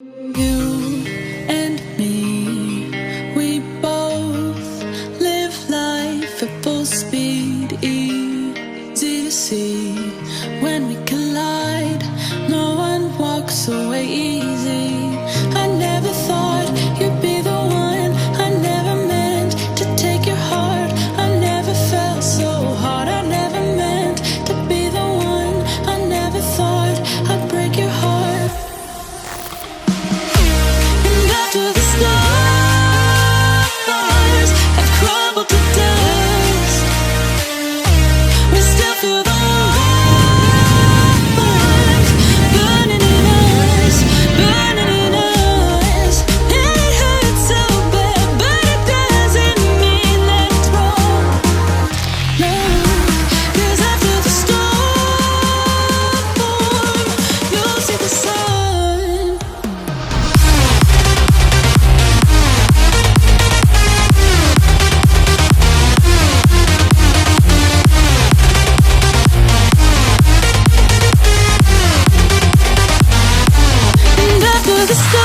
You and me, we both live life at full speed. Easy to see when we collide. No one walks away easy. I never thought you'd be the one. I never meant to take your heart. I never felt so hard. I never meant to be the one. I never thought I'd break your heart. And after the stars have crumbled to dust, we still feel the warmth burning in us, burning in us. And it hurts so bad, but it doesn't mean that it's wrong. No, 'cause after the storm, you'll see the sun. And after the storm,